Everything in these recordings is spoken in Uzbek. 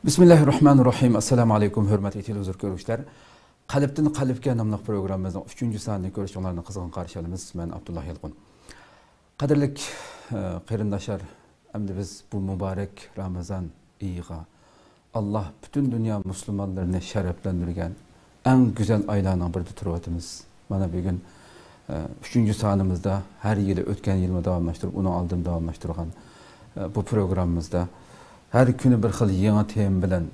Bismillahirrahmanirrahim. Assalamu alaykum, hörmətli televizor görüşlər. Qalbdən qalbə namlıq proqramımızın 3-cü sanını görüşlərini qızğın qarşı alırıq. Mən Abdullah Yalqın. Qadirlik qarindaşlar, əmdi biz bu mübarək Ramazan ayığa Allah bütün dünya müsəlmanlarını şərəfləndirən ən gözəl aylardan birində turuyatımız. Mana bugün 3-cü sanımızda hər il ötən ilmi davamlaşdırıb, onu aldım davamlaşdırğan bu proqramımızda her günü bir xil yeni tema bilen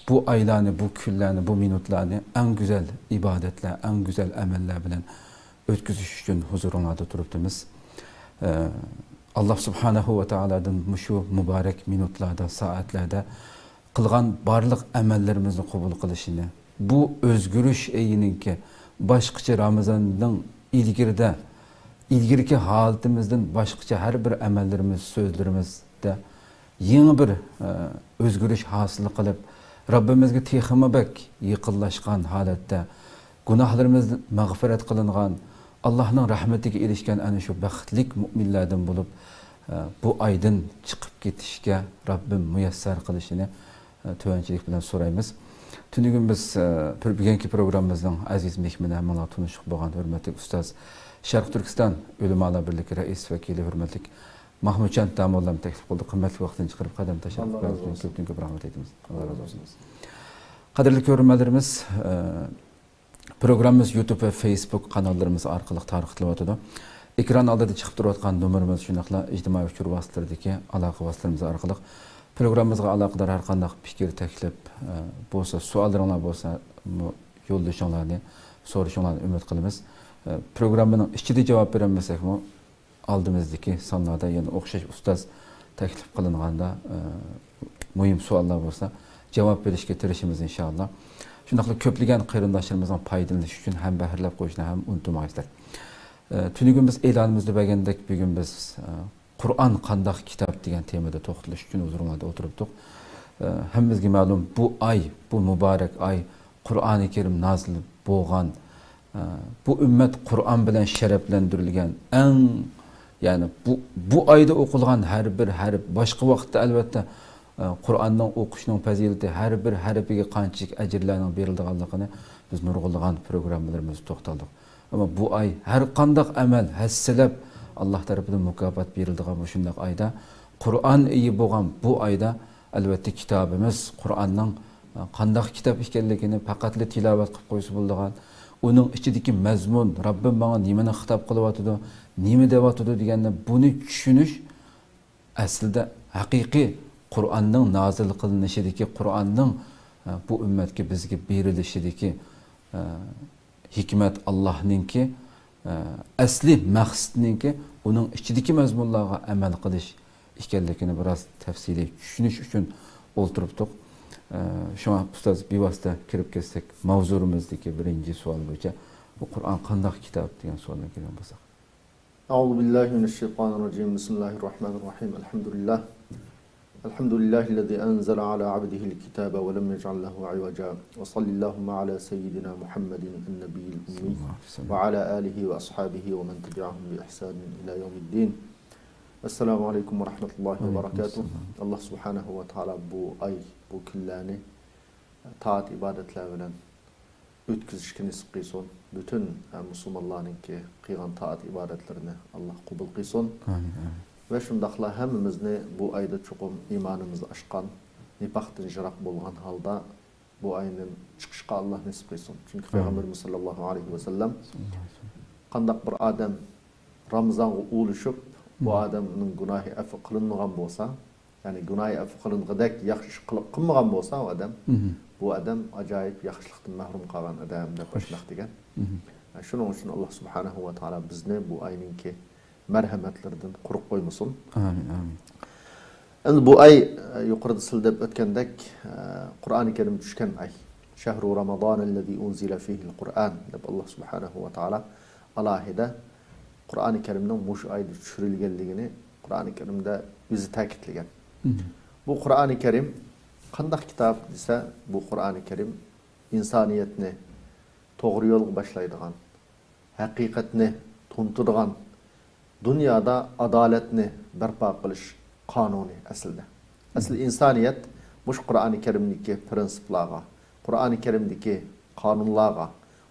bu aylarını, bu günlerini, bu minutlarını en güzel ibadetler, en güzel emeller bilen ötküzüş için huzurunlarda durubdimiz. Allah Subhanahu ve Taala'dan şu mübarek minutlarda, saatlerde kılgan barlıq emellerimizi kabul kılışını, bu özgürüş eyininki başqaça Ramazan'dan ilgirki halatimizden başqaça her bir emellerimiz, sözlerimizde yeni bir özgürüş hasıl kılıp Rabbimizge tehimi bek yıkıllaşkan halatda günahlarımız mağfiret kılıngan Allah'ın rahmetiga erişken ana şu baxtlik müminlerden bulup bu aydın çıkıp gitişke Rabbim müyesser kılışını tövençilik bilen sorayımız. Tünügün biz bugünkü programımızdan aziz mehmini hemen tanışık boğan hürmetli Ustaz Şarkı Türkistan Ulemalar Birliği Reis Vekili hürmetlik Mahmudcan Damoğlu'na teklif kıldık. Kıymetli vaktini çıkarıp kadem taşıdık. Allah razı olsun. Köptün rahmet etimiz. Allah razı olsun. Kadirli görünmelerimiz, programımız YouTube ve Facebook kanallarımız arkalık tarıqlı otudu. Ekran aldıda çıkıp duruyatkan numarımız şunakla ictimai uçur vasıtlardaki alaqı vasıtlarımız arkalık. Programımızga alaqadar her qandaq fikir teklif bolsa, suallarına bolsa yoldaşlarını, soruşlarını ümit kılımız. Programının içinde cevap veremesek mi? Aldığımızdaki sanlarda yani okşaş ustaz teklif kılınğanda mühim suallar olsa cevap verişke tirişimiz inşallah. Şundaqla köplügen qarindaşlarımızdan paydalanış üçün hem bahirlep qoyuşuna hem unutmayızlar. Tünügün biz elanımızda bəgəndək bugün biz Kur'an qandaq kitap degan temada to'xtalish uchun huzurlarda o'tiribdik. Hammamizga ma'lum bu ay, bu mübarek ay Qur'oni Karim nazil bo'lgan. Bu ümmet Kur'an bilen şereflendirilgen en yani bu ayda okulgan her bir harf başka vakitte elbette Kur'an'dan okuşunun fazileti her bir harfiga qanchalik ajrlarning berilganligini biz nurg'ulagan programmalarımızda to'xtaldik. Ama bu ay her qandaq amal hassalab Allah tarafından mukafat berildigan bu shundaq ayda Kur'an iyi bo'lgan bu ayda elbette kitabımız Kur'an'dan qandaq kitap ekanligini faqatli tilovat qilib qo'ysa bo'ladigan onun içindeki mezmun, Rabbim bana nimeni hitap kılıvatıdı, nime devatıdı diyenle bunu düşünüş aslında hakiki Kur'an'ın nazil kılınışıdaki, Kur'an'ın bu ümmetke bizge berilişideki hikmet Allah'ınki asli maqsadınki onun içindeki mezmunlarga amel kılış ikenlikini biraz tefsili düşünüş için olturuptuk. Şuna ustaz bir vasıta kirip kessek mavzurumuzdaki birinci sual boyunca bu Kur'an qandaq kitap degan sualga kirgan bo'lsak. Euzubillahimineşşeytanirracim. Bismillahirrahmanirrahim. Elhamdülillah. Elhamdülillahi'llezî enzele ala abdihil kitâbe ve lem yec'al lehu ivaca. Ve sallallahu ala seyyidina Muhammedin en-nebiyyil ummi ve ala alihi ve ashabihi ve men tebi'ahum bi ihsanin ila yevmiddin. Esselamu aleyküm ve rahmetullahi ve berekatuhu. Allah subhanahu ve taala bu ay, bu küllerini taat ibadetler bilen ötküzüşke nisip kıyson. Bütün Müslümanların ki kıygan taat ibadetlerini Allah kubul kıyson. Ve şundakla hemimizni bu ayda çokum imanımızı aşkan, nifaktin jirak bolgan halda bu ayının çıkışka Allah nisip kıyson. Çünkü Peygamberimiz sallallahu aleyhi ve sellem kandak bir adam Ramazan'a uğuluşup bu adamın günahı affı kılınmagan bolsa, yani günahı affı kılınğıdak yaxşı kılmagan bolsa o adam, bu adam acayip yaxşılıktan mahrum kalan adam dep başlaq degen. Şunun için Allah subhanahu ve taala bizni bu ayninki merhametlerden quruq qoymasun. Amin, amin. Endi bu ay yuqorida sildep ötkendek Kur'an-ı Kerim düşken ay. Şehru Ramazanellezî unzile fihil Kur'an dep Allah subhanahu ve taala alahide Kur'an-ı Kerim'den muş ayda düşürülgenligini Kur'an-ı Kerim'de bizi ta'kidlagan. Bu Kur'an-ı Kerim qandaq kitap ise bu Kur'an-ı Kerim insaniyetni to'g'ri yo'lga boshlaydigan, haqiqatni tuntirgan, dünyada adaletni barpo qilish qonuni aslida. Asli insaniyet muş Qur'oni Karimdagi prinsiplarga, Qur'oni Karimdagi qonunlarga,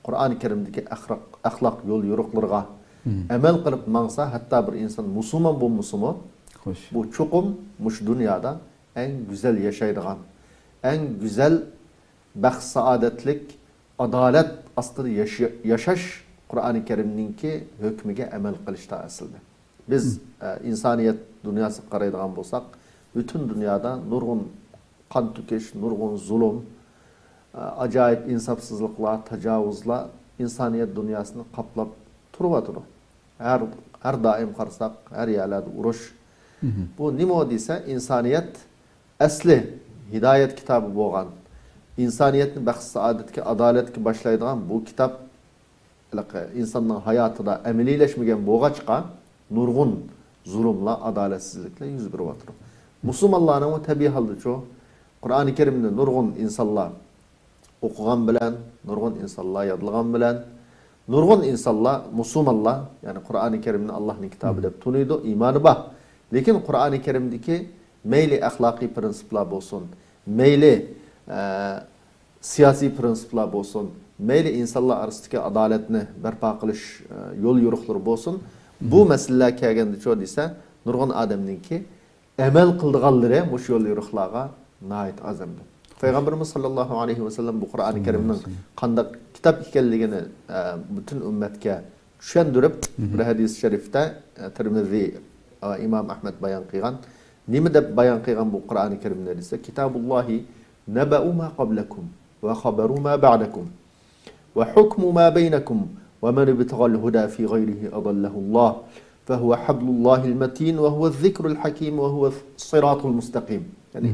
Qur'oni Karimdagi axloq yo'l yo'riqlarga amal qilib mangsa, hatta bir inson musulmon bo'lmasimi, bu cho'qim mush dunyoda eng güzel yaşaydigan, eng güzel baxt saodatlik, adolat ostida yashash Qur'oni Karimninki hukmiga amal qilishda aslida. Biz insoniyat dunyosiga qaraydigan bo'lsak, butun dunyoda nurg'un qon to'kish, nurg'un zulm, acayip insafsızlıklar, tecavüzler insaniyet dünyasını kaplap turvadır. Her daim qarsak, her yerlerde uruş. Bu nima deyse insaniyet asli hidayet kitabı bo'lgan, insaniyetni baxt saodatga, adolatga boshlaydigan bu kitap insonning hayotida amaliyleşmegen bo'lg'achqa nurg'un zulmlar, adolatsizliklar yuz beryotir. Musulmonlarning tabiiy holda shu Qur'oni Karimni nurg'un insonlar o'qigan bilan, nurg'un insonlar yodlagan bilan, nurg'un insonlar, musulmonlar, ya'ni Qur'oni Karimni Allohning kitobi deb tunuydi, iymoni bor. Lekin Qur'oni Karimdagi mayli axloqiy prinsiplar bo'lsin, mayli siyosiy prinsiplar bo'lsin, mayli insonlar orasidagi adolatni barpo qilish yo'l yo'riqlari bo'lsin, bu masalalar kelganda cho desa, nurg'un odamningki amal qildiganlari mush yo'l yo'riqlarga nihoyat azamdir. Peygamberimiz sallallahu aleyhi ve sellem bu Qur'oni Karimning qanday kitap ekanligini bütün ümmetke tushundirib, bir hadis sharifda Tirmizi İmam Ahmed bayon qilgan. Nima deb bayon qilgan bu Qur'oni Karimda desa, Kitabullohi naba'u ma qablakum va khabaru ma ba'dakum va hukmu ma baynakum va man ibtaghal huda fi ghayrihi adallahu Allah fa huwa hablullahil matin va huwa az-zikrul hakim va huwa as-siratul mustaqim. Yani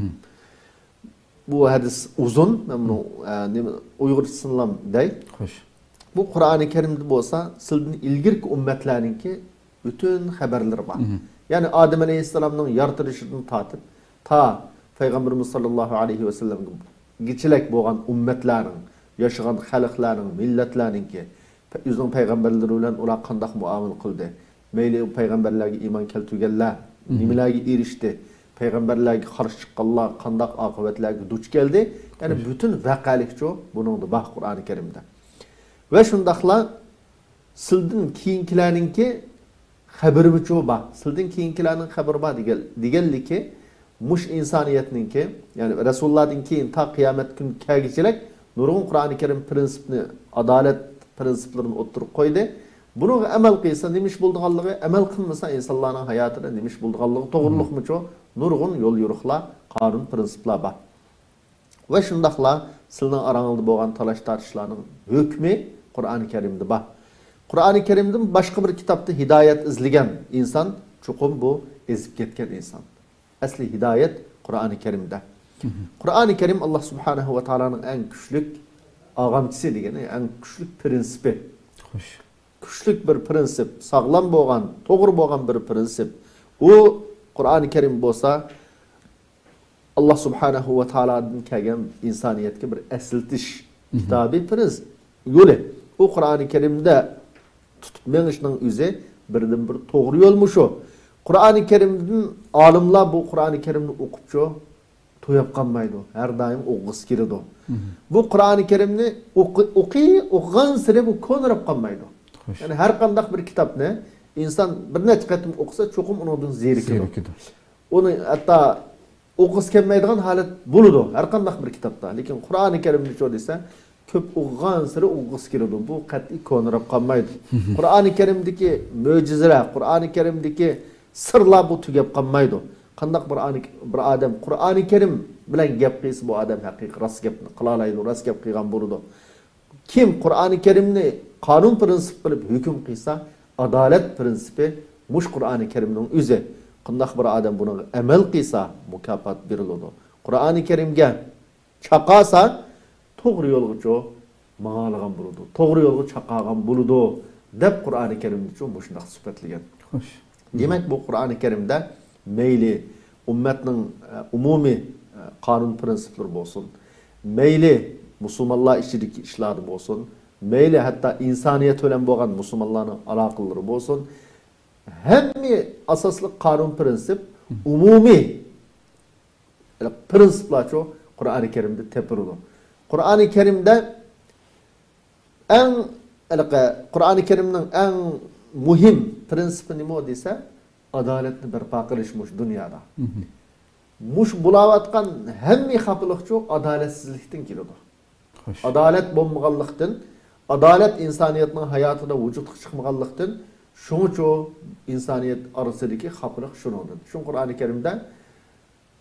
bu hadis uzun, ben bunu Uygurçasından dey. Bu Qur'oni Karimda bo'lsa, sizning ilgirki ummatlarninki bütün haberleri var. Yani Adem Aleyhisselam'ın yaratılışından tatip, ta Peygamberimiz sallallahu aleyhi ve sellem geçilek boğan ummetlerin, yaşayan halkların, milletlerninki, yüzün peygamberleri olan ular qanday muamele kıldı. Meyli peygamberlerge iman keltügeller, nimelerge erişti. Peygamberlerge karşı çıkanlar, qanday akıbetlerge duç geldi. Yani bütün vakalık çoğu bunun da bah Qur'oni Karim'de. Ve şundakla sildin kiyinkilerninki haberi mi çoğu bah. Sildin kiyinkilerinin haberi bah digelli ki muş insaniyetninki, yani Resulullah'ın kiyin ta kıyamet gün kâgicilik nurgun Qur'oni Karim prinsipini, adalet prinsiplerini oturup koydu. Bunu emel kıysa demiş bulduğallığı, emel kılmasa insanların hayatına demiş bulduğallığı doğruluk mu çoğu? Nurgun yol yoruqlar, kanun prinsipler var. Ve şundakla sizin aranızda boğan talaş tartışlarının hükmü Qur'oni Karim'de var. Qur'oni Karim'den başka bir kitapta hidayet izleyen insan, çokum bu ezip ketken insan. Asli hidayet Qur'oni Karim'de. Qur'oni Karim Allah Subhanahu ve Taala'nın en küçlük ağamçısı degeni, en küçlük prinsipi. Küçlük bir prinsip, sağlam boğan, doğru boğan bir prinsip. O Qur'oni Karim bo'lsa, Allah Subhanahu ve Taala'dan kelgan insaniyetga bir esiltish kitobi prinsip yo'li. O Qur'oni Karimda tutup menishning o'zi birdan bir to'g'ri yo'lmi shu. Qur'oni Karimdan olimlar bu Qur'oni Karimni o'qibchi to'yib qolmaydi. Har doim o'qig'isi keladi. Bu Qur'oni Karimni o'qigan sari bu ko'nirib qolmaydi. Yani her qanday bir kitapni insan bir necha qatim o'qisa, cho'qim undan zerikadi. Onu hatta o'qis kelmaydigan holat bo'ladi har qanday bir kitapda. Lekin Qur'oni Karimni cho desa, ko'p o'qigan sari o'qis keladi. Bu qat'iy ko'nirib qolmaydi. Qur'oni Karimdagi mo'jizalar, Qur'oni Karimdagi sirlar bu tugab qolmaydi. Qanday bir odam Qur'oni Karim bilan gap qilsa, bu odam haqiqiy rost gapni qila oladi, rost gap qilgan bo'ladi. Kim Qur'oni Karimni qonun prinsip qilib hukm qilsa, adalet prinsipi mush Qur'oni Karimning o'zi. Qanday bir odam buni amal qilsa, mukofot beriladi. Qur'oni Karimga chaqasa, to'g'ri yo'lga ma'algan bo'ladi. To'g'ri yo'lga chaqagan bo'ladi deb Qur'oni Karimni shunday sifatlagan. Demak, bu Qur'oni Karimda meyli ummatning umumiy qonun prinsiplari bo'lsin, meyli musulmonlar ichidagi ishlar bo'lsin, meyli hatta insaniyet bilan bo'lgan musulmonlarning aloqalari bo'lsin, hamma asosli qonun prinsip umumiy prinsiplar şu Kur'an-ı Kerim'de tepirdi. Kur'an-ı Kerim'de Kur'an-ı Kerim'nin en muhim prinsipi nima desa, adaletni barpo qilishmuş dünyada. Muş bulavatkan hemmi xapılık çok adaletsizlikten keladi. Adalet bo'lmaganlikdan, adalet insoniyatning hayotida vujudga chiqmaganlikdan, shuning uchun insoniyat orasidagi xapılık shuningdir. Shu Qur'oni Karimda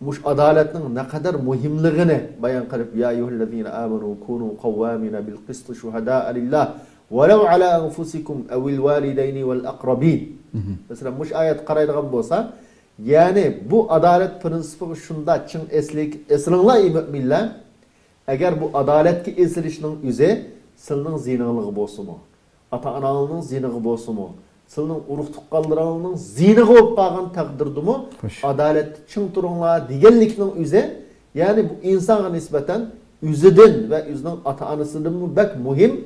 mush adaletning ne kadar muhimligini bayon qilib, ya ayyuhallazina amanu kunu qawwamina bil qist shuhada'a lillah walau ala anfusikum awil walidayni wal aqrabin. Mesela mush ayet qaraydigan bo'lsa, yani bu adalet prinsipi şunda çın eslinglar müminler. Eğer bu adaletki esilişinin üze sılının zinanlığı bolsumu, ata-analının zinanlığı bolsumu, sılının uruk tuqqanlarının zinanlığı olup bağın takdirdi mu, adalet çın turunlar digenlikinin üze, yani bu insana nispeten üzüdün ve üzünün ata-anasının bek muhim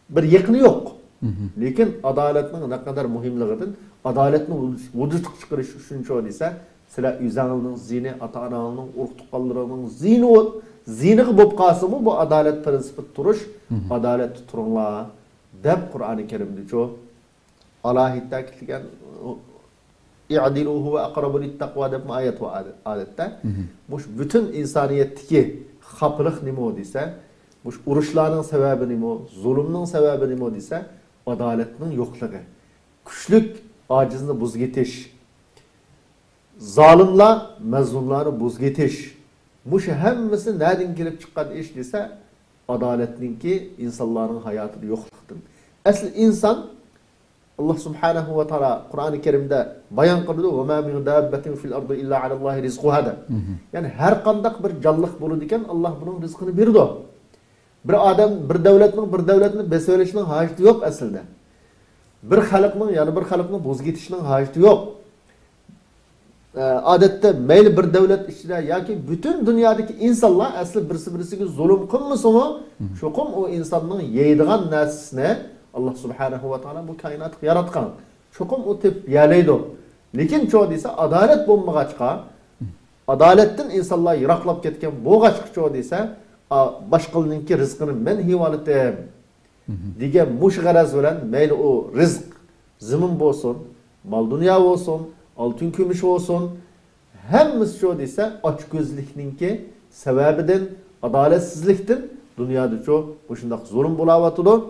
bir yakını yok. Lekin adaletinin ne kadar muhimliğidir, adaletni vujudga chiqarish uchun ise sizlar üzünün zini, ata-analının uruk tuqqanlarının ziniga bo'lib qolsa-mu bu adalet prinsipi turuş, adalet tuturlar deb Qur'oni Karimda cho alohida ta'kidlagan i'dilu huwa aqrabu lit-taqwa deb oyat va odatda mush bütün insoniyatdagi xapiliq nima desa, mush urushlarning sababi nima, zulmning sababi nima desa, adaletning yo'qligi. Kuchlik acizni buz getiş, zalimlar mazlumları buz getiş. Bu hemmisi nereden gelip çıkan iş dese adaletninki insanların hayatını yokluktur. Asıl insan Allah Subhanahu ve Teala Kur'an-ı Kerim'de bayan kıldı ve ma min dabbetin fil ardı illa alallahi rizquha. Yani her kandak bir canlılık bulunurken Allah bunun rızkını birdi. Bir adam bir devletinin besöylesinin haceti yok aslında. Bir halkının buz getişinin haceti yok. Adette meyli bir devlet içinde ya ki bütün dünyadaki insanlar aslı birisi zulüm kılmasın mı? Şokum o insanın yeydiğen nesne Allah Subhanahu ve Teala bu kainatı yaratkan. Şokum o tip yerleydi. Lekin çoğu deyse adalet bulmagaçka, adaletten insanlar yıraklap ketken boğaçka çoğu deyse başkalarınınki rızkını men hivaletim. Diye muş garaz bilen meyli o rızk zimin bolsun, mal dünya olsun, altın gümüş olsun, hemmisi şu deyse açgözlükninki sebebiden, adaletsizlikten dünyada çok boşundak zulüm bulavatıdır.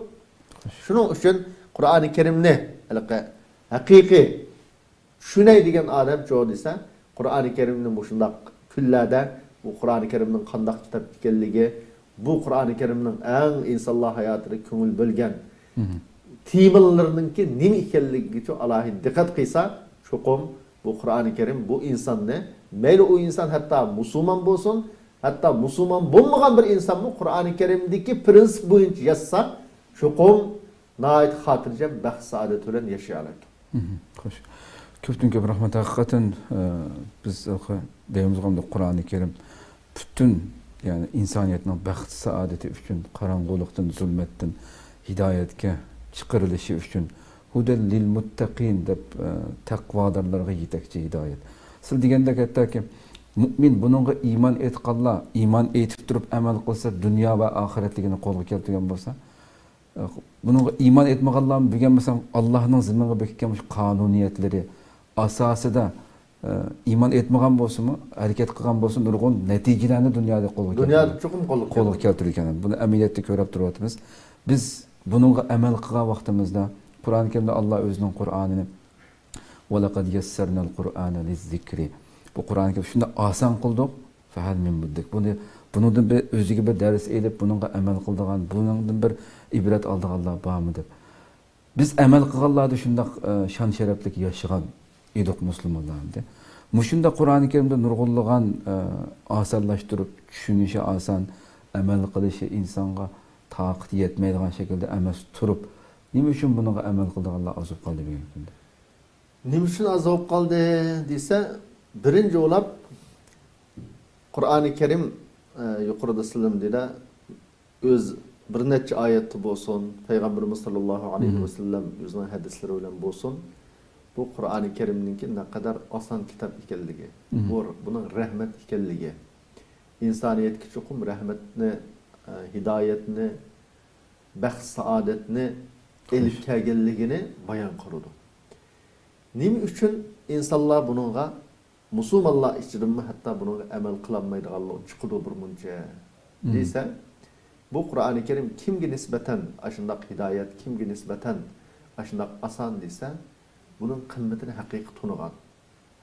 Şunun için Kur'an-ı Kerim'ni hakiki şunay degen adam çoğu deyse Kur'an-ı Kerim'nin boşundak küllerde bu Kur'an-ı Kerim'nin kandak kitap dikenligi, bu Kur'an-ı Kerim'nin en insanlar hayatını köngül bölgen timallarınınki nemi ikenligi çok alahi dikkat kıysa çokum bu Kur'an-ı Kerim bu insanı meyli o insan hatta Müslüman olsun hatta Müslüman bulmagan bir insan mı Kur'an-ı Kerim'deki prensip boyunca yazsa çokum nait hatırca baxt saadet bilen yaşayalar. Hoş. Köptün köp rahmet hakikaten biz deyimizde Kur'an-ı Kerim bütün yani insaniyetin baxt saadeti üçün qarangılıqdan zulmetden hidayetke çıkarılışı üçün hudel lil muttaqin deb taqvodorlarga yetakchi hidayet. Siz deganda ki mu'min bununla iman etqanlar, iman etib turib amal qilsa dunyo va oxiratligini qo'lga keltirgan bo'lsa, bununla iman etmaganlar bilgan bo'lsam Allohning zimmiga bekitgan qonuniyatlari asosida iman etmagan bo'lsa-mu, harakat qilgan bo'lsa, nurg'un natijalarni dunyoda qo'lga keltirgan. Buni amaliyotda ko'rib turibmiz. Biz bununla amal qilgan vaqtimizda Kur'an-ı Kerim'de Allah özünün Kur'an'ını وَلَقَدْ يَسَّرْنَا الْقُرْآنَ لِلذِّكْرِ Bu Kur'an-ı Kerim şunda asan kıldık فَهَلْ مِنْ مُدِّكْ Bunun bir özüge bir ders edip bununla amel kıldığan, bunun bir ibret aldığanlar var mı deb. Biz amel kılganlarda şunda şan şereflik yaşayan edik Müslümanlardı. Muşunda Kur'an-ı Kerim'de nurgulluğan asanlaştırıp, düşünüşü asan, amel kılışı insana taqat yetmeydiğen şekilde amel tutup nima uchun bunga amal qilganlar azоб qoldi degan kunda? Nima uchun azob qoldi desa, birinchi o'lab Qur'oni Karim yuqorida sizlarga o'z bir necha oyati bo'lsin, Payg'ambarimiz sollallohu alayhi va sallam o'zining hadislari bilan bo'lsin, bu Qur'oni Karimninki ne kadar asan kitap ekanligi, bunun rahmet ekanligi, insoniyatga chuqur rahmatni, hidayetni, baxt saadetni elib kelganligini bayon qildi. Nima uchun insonlar buningga musulmonlar ichidami hatto buningga amal qilolmaydiganlar chiqdi bir muncha desa, bu Qur'oni Karim kimga nisbatan ashundaq hidayet, kimga nisbatan ashundaq asan desa, bunun qimmatini haqiqiy tunigan,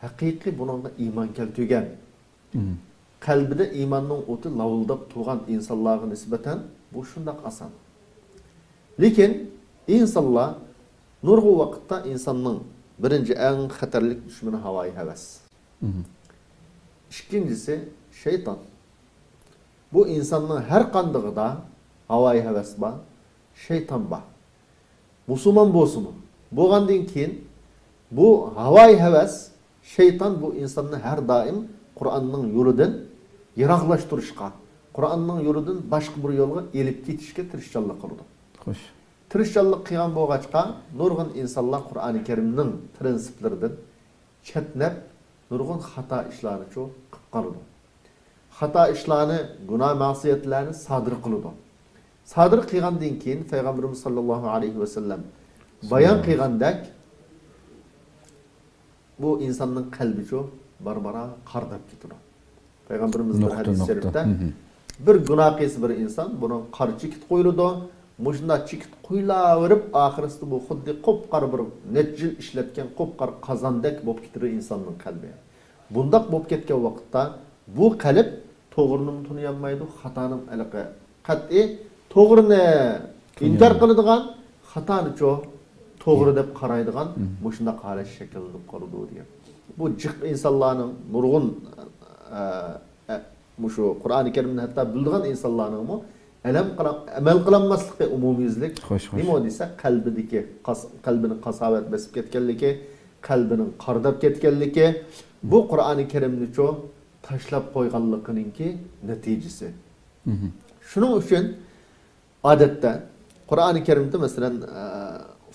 haqiqiy buningga iymon keltirgan, qalbida iymonning o'ti lavildab turgan insonlarga nisbatan bu shundaq asan. Lekin insonlar nurg'u vaqtda insonning birinchi eng xatarli dushmani havoyi havas. İkincisi şeytan. Bu insanın her qandığıda havoyi havas var, şeytan var. Musulmon bo'lsin. Bo'lgandan keyin bu havoyi havas, şeytan bu insanı her daim Qur'onning yo'lidan yiroqlashtirishga, Qur'onning yo'lidan boshqa bir yo'lga elib ketishga tirishchilik qildi. Xo'sh. Tirishchilik qilgan bo'lg'achqa nurg'un insonlar Qur'oni Karimning prinsiplaridan chetnab nurg'un xato ishlarni qilib qoldi. Xato ishlarni, gunoh ma'siyatlarni sodir qildi. Sodir qilgandan keyin Payg'ambarimiz sollallohu alayhi vasallam bayon qilgandek bu insonning qalbi barbara qardab ketadi. Payg'ambarimiz bir hadis sharifda bir gunoh qilsa bir inson buni qarchikit qo'yiladi. Muşunda çikit qo'yilaverib, oxirisida bu xuddi qop-qora bir netjil ishlatgan qop-qora qozondek bo'lib ketadi insonning qalbi. Bundaq bo'lib ketgan vaqtda bu qalb to'g'rini tunuyolmaydi, xatoni alaqa qat'iy to'g'rini inkor qiladigan, xatoni to'g'ri deb qaraydigan mushunda qarash shakllanib qoladi degan. Bu jiq insonlarning nurg'un mushu Qur'oni Karimni hatto bildigan insonlarning amal qilinmasligi umumiyizlik. Nima desa qalbini qasovat besib ketganligi, qalbining qardab ketganligi bu Qur'oni Karimni tashlab qo'yganligininki natijasi. Shuning uchun odatda Qur'oni Karimda masalan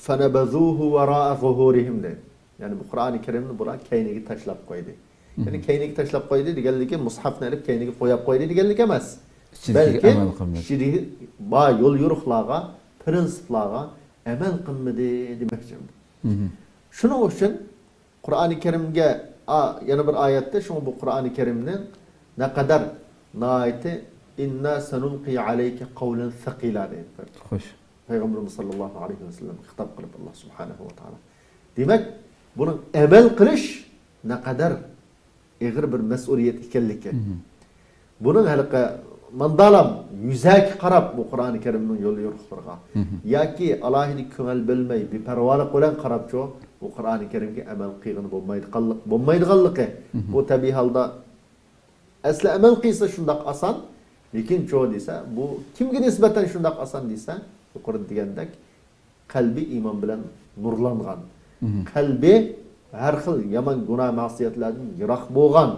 fanabazuhu wara'a zuhurihim de. Yani bu Qur'oni Karimni bular keyniga tashlab qo'ydi. Ya'ni keyniga tashlab qo'ydi deganligi mushafni olib keyniga qo'yib qo'ydi deganligi emas. Belki şiri ba yol yoruqlarga, prinsiplarga amal qilmadi demoqchi. Shuning uchun Qur'oni Karimga yana bir oyatda shu bu Qur'oni Karimni naqadar naiti inna sanulqi alayka qawlan thaqila deb. Xo'sh. Payg'ambarimiz sollallohu alayhi vasallam xitob qilib Alloh subhanahu va taolo. Demak, buni amal qilish naqadar ig'ir bir mas'uliyat ekanligi. Buning haliqa mandalam yüzek qarab bu Qur'oni Karimning yo'l yo'riqlariga yoki alohida ko'ngil bilmay beparvolik bilan qarab bu Qur'oni Karimga amal qilgan bo'lmaydiganligi bu tabiiy holda asli amal qilsa shundoq oson, lekin desa bu kimga nisbatan shundoq oson desa, yuqori degandek qalbi iymon bilan nurlangan, qalbi har xil yomon gunoh ma'siyatlardan yiroq bo'lgan,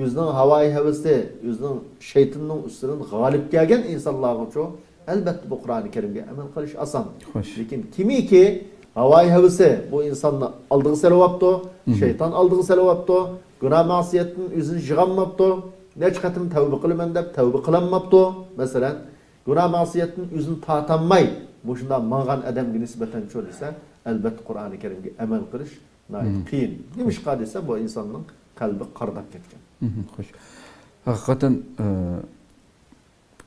yüzünün havoyi havasi, yüzünün şeytanın üstünden g'olib kelgan insonlarga albatta bu Qur'oni Karimga amal qilish oson. Lekin kimiki havoyi havasi bu insonni oldiga salavapti, şeytan oldiga salavapti, gunoh ma'siyatning o'zini yig'olmabdi, necha qatim tavba qilaman deb tavba qilolmabdi. Masalan, gunoh ma'siyatning o'zini tatanmay, bu shunday ma'g'an odamga nisbatan desa, albatta Qur'oni Karimga amal qilish qiyin. Nimishqa desa bu insonning qalbi qardab ketgan. Xo'sh. Haqiqatan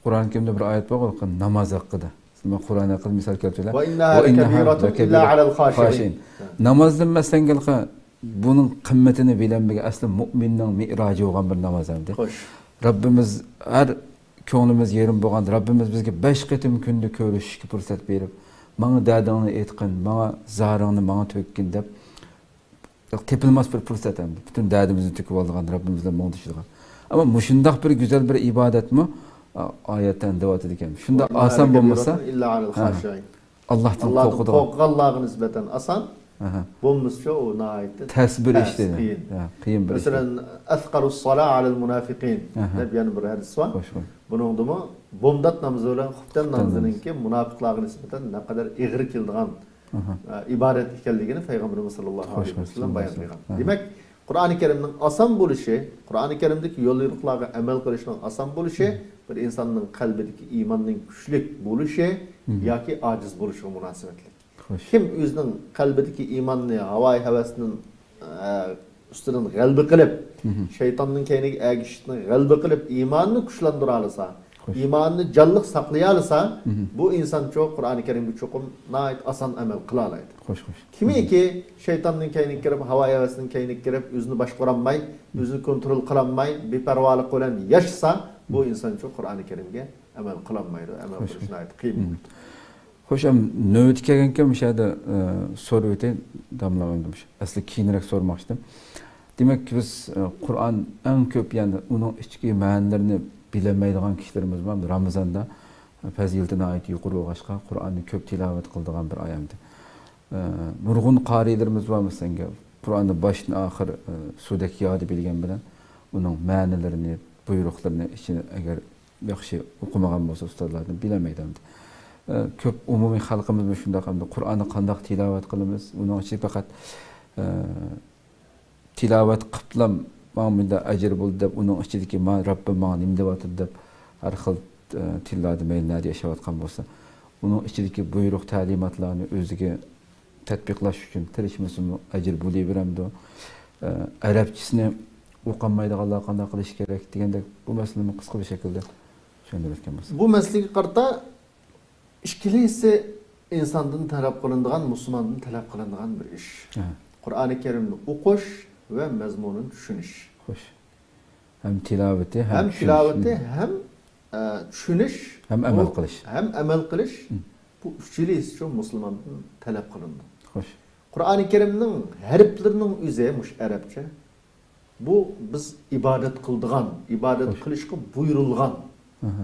Qur'on Karimda bir oyat bor, namoz haqida. Sizlar Qur'on haqida misol keltirlar. Va innaha kabiratun illa alal khashiin. Namozdan masangalqa buning qimmatini bilinmagan asli mu'minning mi'roji bo'lgan bir namoz hamdi. Xo'sh. Rabbimiz har ko'nglimiz yerim bo'lgan, Rabbimiz bizga 5 qatim kunda ko'rishga fursat berib, "Menga dadingni aytqin, menga zaringni menga to'kkin" deb tepilmez bir fursat hem. Bütün derdimizni tüküp aldıgan Rabbimizle muğduşluğun. Ama muşundaq bir güzel bir ibadet mi? Ayetten devat ediken. Şunda asan bulmasa Allah'tan korkudan nisbeten asan bulmuşça o naayette tesbir işte. Kıyım bir mesela azkarus salah alel munafiqin. Yani bir hadis var. Bunun dumu bomdat namazı olan huftan namazının ki münafıkların nispeten ne kadar igri kildiğen ibaret ekanligini Peygamberimiz sallallohu alayhi ve sellem bayon qilgan. Demak, Qur'oni Karimning oson bo'lishi, Qur'oni Karimdagi yo'l yo'riqlarga amal qilishning oson bo'lishi, bir insonning qalbidagi iymonning kuchli bo'lishi yoki ojiz bo'lishiga munosabatli. Kim o'zining qalbidagi iymonni havoyi havasining ustidan g'alaba qilib, shaytonning kayniga agishishni g'alaba qilib iymonni kuchlantira olsa, iymonni jonliq saqlay olsa, bu inson cho'q Qur'oni Karimga cho'qim nayt oson amal qila oladi. Kimiki shaytonning kayniga kirib, havoyi havasining kayniga kirib, o'zini boshqara olmay, o'zini kontrol qila olmay, beparvolik bilan yashasa, bu inson cho'q Qur'oni Karimga amal qila olmaydi, amal qilish nayt qiyin. Xo'sham navbat kelgankan o'shada so'rab o'tay damlagandim. Asli keyinroq so'rmoqchidim. Demak, biz Qur'on eng ko'p, ya'ni uning ichki ma'nolarini bilamaydigan kishilarimiz bor. Ramazonda fazilatini ayt yuqori bo'lg'ashqa Qur'onni ko'p tilovat qiladigan bir oyamdi. Nurg'un qorilarimiz bor senga Qur'onni boshdan oxir sudaki yodi bilgan bilan uning ma'nolarini, buyruqlarini ichini agar yaxshi o'qimagan bo'lsa ustozlardan bilamaydi. Ko'p umumiy xalqimiz shunday qildi. Qur'onni qanday tilovat qilamiz? Uning ichida faqat tilovat qilib ma'munda ajr bo'ldi deb, uning ichidagi ma Rabbim menga nima deyapti deb har xil tillarda maylinlarda yashayotgan bo'lsa, uning ichidagi buyruq ta'limotlarni o'ziga tatbiqlash uchun tirishmasmi ajr bo'laveramdi. Arabchisini o'qimaydiganlar qanday qilish kerak deganda bu masalani qisqa bir shaklda tushuntirib bo'lsa. Bu masalaga qarta İşkilisi insandan talep kılındıgan, Müslümandan talep kılındıgan bir iş. Kur'an-ı Kerim'ni okuş ve mezmununu düşünüş. Hoş. Hem tilaveti, hem düşünüş, hem amel kılış. Hem amel kılış. Bu üçlüyüz şu Müslümandan talep kılındı. Hoş. Kur'an-ı Kerim'nin harflerinin üzeri muş Arapça. Bu biz ibadet kıldığan, ibadet kılışkı buyurulgan.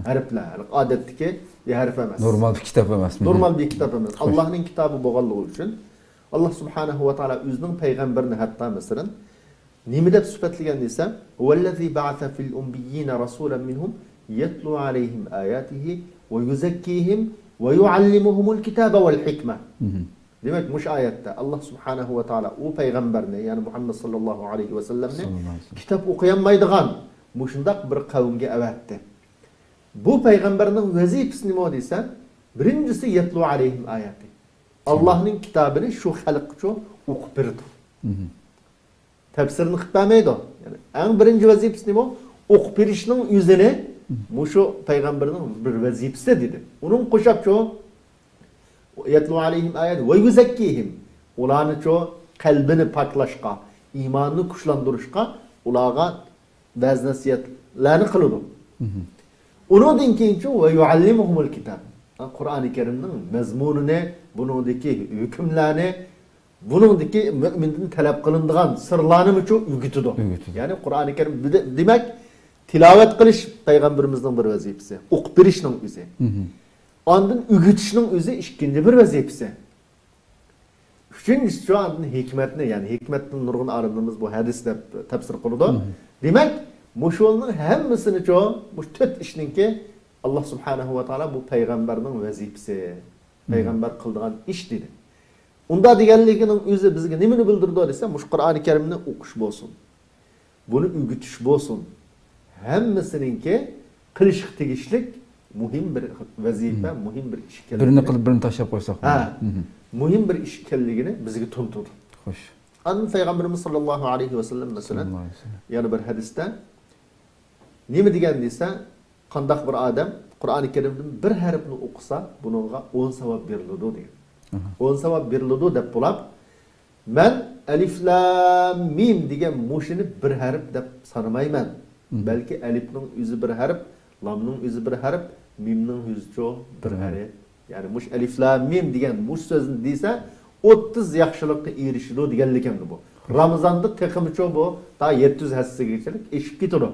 Harfler, adetteki bir harf emas. Normal bir kitap emas. Normal bir kitap emas. Allah'ın kitabı boğallığı için Allah subhanahu ve taala özünün peygamberini hatta mesela nimi deb sübetligen desem "Vellezî ba'atha fil ummiyyin rasulan minhum yetlu aleyhim ayatihi ve yuzekkihim ve yuallimuhumul kitabe vel hikme." Demek muş ayette Allah subhanahu ve taala o peygamberini yani Muhammed sallallahu aleyhi ve sellemni kitap okuyamaydigan muşundaq bir kavimge evetti. Bu peygamberinin vazifesi ne dese, birincisi yetlu aleyhim ayati. Allah'ın kitabını şu halkça okup verdi. Tefsirini kıpameydi o. Yani en birinci vazifesi ne o? Okup verişinin yüzüne bu şu peygamberinin bir vazifesi dedi. Onun koşapça o yetlu aleyhim ayati ve yuzekkihim. Ulanı ço kalbini paklaşka, imanını kuşlandırışka, ulağa bazı nasihatlerini kılıdı. Onun için ve yuallimuhumul kitab. Kur'an-ı Kerim'nin mezmununu, bunundaki hükümlerini, bunundaki müminin talep kılındığın sırlarını mı çok ügütüdü. Yani Kur'an-ı Kerim demek tilavet kılış peygamberimizin bir vazifesi. Okup verişinin üzeri. Andın ügütüşünün üzeri ikinci bir vazifesi. Üçüncüsü şu andın hikmetini yani hikmetin nurgun arındığımız bu hadiste tefsir kılıdı. Demek muşulun hemmisini çoğu, muş tüt işninki Allah subhanahu ve taala bu peygamberinin vazifesi. Peygamber kıldığın iş dedi. Onda digenliginin özü bizge nimini bildirdi dese, muş Kur'an-ı Kerim'ni okuş bolsun. Bunu ügütüş bolsun. Hemmisininki kılışık tegişlik muhim bir vazife, muhim bir iş kelligini. Birini kılıp birini taşlap koysak. Muhim bir iş kelligini bizge tunturdu. Hoş. Anın Peygamberimiz sallallahu aleyhi ve sellem mesela yani bir hadiste nemi degan desa, qandaq bir adam Qur'on-i Kerimdan bir harfni o'qisa, buningga 10 savab beriladi degan. 10 savab beriladi deb bo'lib, men alif lam mim degan mushini bir harf deb sanamayman. Balki alifning o'zi bir harf, lamning o'zi bir harf, mimning o'zi bir harf. Yani mush alif lam mim degan mush so'zni desa, 30 yaxshilikqa erishadi deganligimdi bu. Ramazonda teqimicho bu ta 700 hassagachilik eshib ketadi.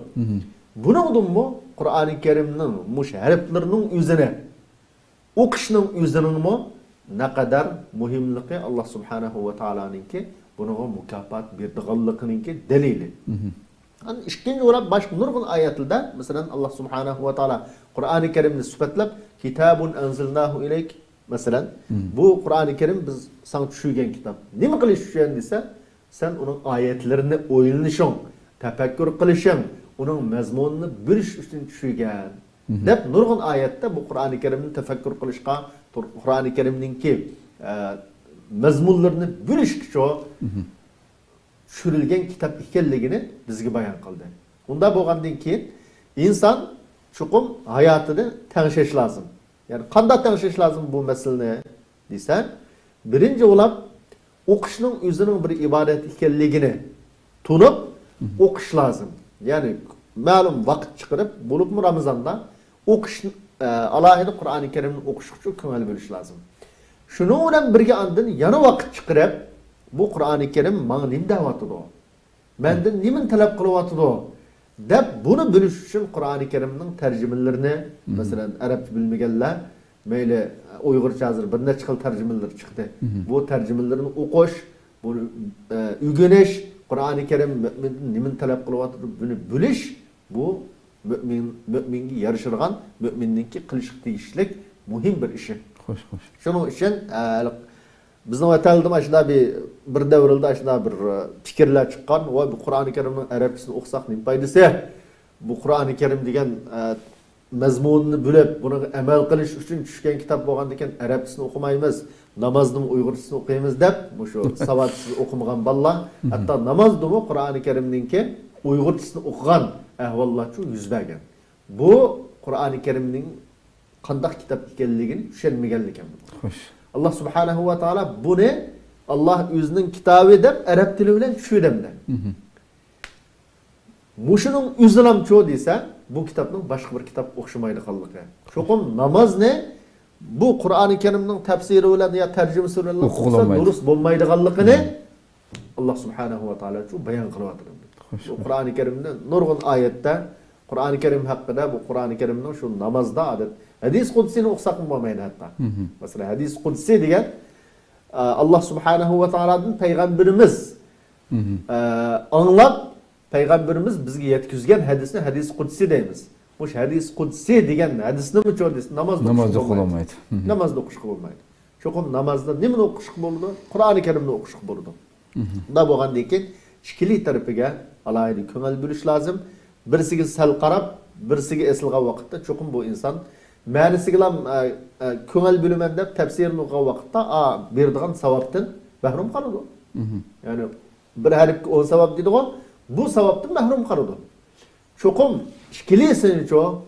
Bunun mu Kur'an-ı Kerim'nin muş harflerinin üzerine okuşunun üzerine mu ne kadar muhimliği Allah Subhanahu ve Taala'nın ki buna mükafat bir dağıllıkının ki delili. Yani işkinci olarak başka nurgun ayetinde mesela Allah Subhanahu ve Taala Kur'an-ı Kerim'de sıfatlap kitabun enzilnahu ileyk Mesela bu Kur'an-ı Kerim biz sana düşüyen kitap. Ne mi kılış düşüyen dese sen onun ayetlerini oylanışın, tefekkür kılışın, onun mezmununu biliş için düşüyen. Dep nurgun ayette bu Kur'an-ı Kerim'in tefekkür kılışka, Kur'an-ı Kerim'ninki mezmunlarını biliş kişi düşürülgen kitap ikelligini bizge bayan kıldı. Bunda boğandan keyin insan çukum hayatını tengsheş lazım. Yani qanday tengsheş lazım bu meseleni desen, birinci olan o'qishning o'zining bir ibodat ekanligini tunib o'qish lazım. Yani ma'lum vaqt chiqarib, bo'libmi Ramazonda o'qish alohida Qur'oni Karimni o'qish uchun ko'ngil bo'lish lazım. Shuning bilan birga andin yana vaqt chiqarib, bu Qur'oni Karim menga nima deyapti? Mendan nima talab qilyapti? Deb bunu bilish uchun Qur'oni Karimning tarjimalarini, masalan, arabcha bilmaganlar, mayli Uyg'urcha hozir bir necha xil tarjimalar chiqdi. Bu tarjimalarni o'qish, buni o'rganish, Qur'oni Karim nima talab qilyapti, buni bilish, bu müminga yarashirgan, müminningki qilish tegishlik muhim bir ishi. Xo'sh, xo'sh. Shuning uchun bizning vatanimizda shunda bir davrda shunda bir fikrlar chiqqan, voy bu Qur'oni Karimning arabchasini o'qisak nima foydasi? Bu Qur'oni Karim degan mazmunini bilib, buni amal qilish uchun tushgan kitob bo'lgandan keyin arabchasini o'qimaymiz, namozni uyg'urchasini o'qiymiz deb, bu shu savodsiz o'qimagan bolalar, hatto namozni Qur'oni Karimningki uyg'urchasini o'qigan ahvollar chu yuz bergan. Bu Qur'oni Karimning qanday kitob ekanligini tushunmaganlik ekan. Xo'sh. Allah subhanahu wa ta'ala bunu Allah özünün kitabı deb Arap tili bilen tushunamdi. Muşunun özünam çoğu desa, bu kitapның başka bir kitap o'xshamaydi qanlıqı. Çoğum namaz ne? Bu Qur'oni Kerimning tafsiri bilen ya tercümesi bilen durust bo'lmaydi qanlıqını Allah subhanahu wa ta'ala şu bayan qilyapti. Bu Qur'oni Kerimde nurgun ayette Qur'oni Kerim hakkında bu Qur'oni Kerimning şu namazda adet hadis kudsini o'qisak bo'lmaydi hatta. Mesela hadis kudsi degan Allah subhanahu wa ta'aladan peygamberimiz anlab peygamberimiz bizga yetkizgan hadisni hadis kudsi deymiz. Bu hadis kudsi degan hadisni mi çoğu desin namazda o'qiolmaydi. Namazda o'qish bo'lmaydi. Çoğum namazda nimani o'qish bo'ladi? Qur'oni Karimni o'qish bo'ladi. Bunda bo'lgandan keyin ikkili tarafiga alohida ko'ngil bo'lish lozim. Birisiga sal qarab, birisiga esilgan vaqtda çoğum bu insan ma'nisiga ko'ngil bo'laman deb tafsirini o'qigan vaqtda beradigan savobdan mahrum qoladi. Ya'ni bir harfga 10 savob deydi-ku, bu savobdan mahrum qoladi. Cho'qim ikkilisini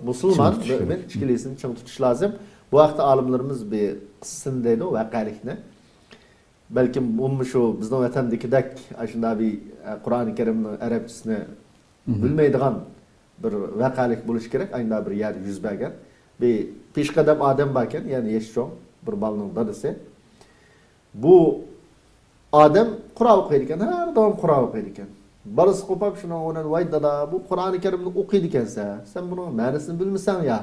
musulmon mu'min ikkilisini ching tutish lozim. Bu vaqtda olimlarimiz bir qissin deydi voqelikni. Balkim ummu shu bizning vatandagidek shunday bir Qur'oni Karimning arabchasini bilmaydigan bir voqelik bo'lish kerak. Ayni bir yer yuz bergan. Bir peshqadam odam barkan, ya'ni yeshchoq bir balning dadasi. Bu odam Qur'on o'qiydi ekan, har doim Qur'on o'qiydi ekan. Balasi qo'pab shuni o'nan voy dada, bu Qur'oni Karimni o'qiydi ekansan, sen buning ma'nosini bilmasan ya,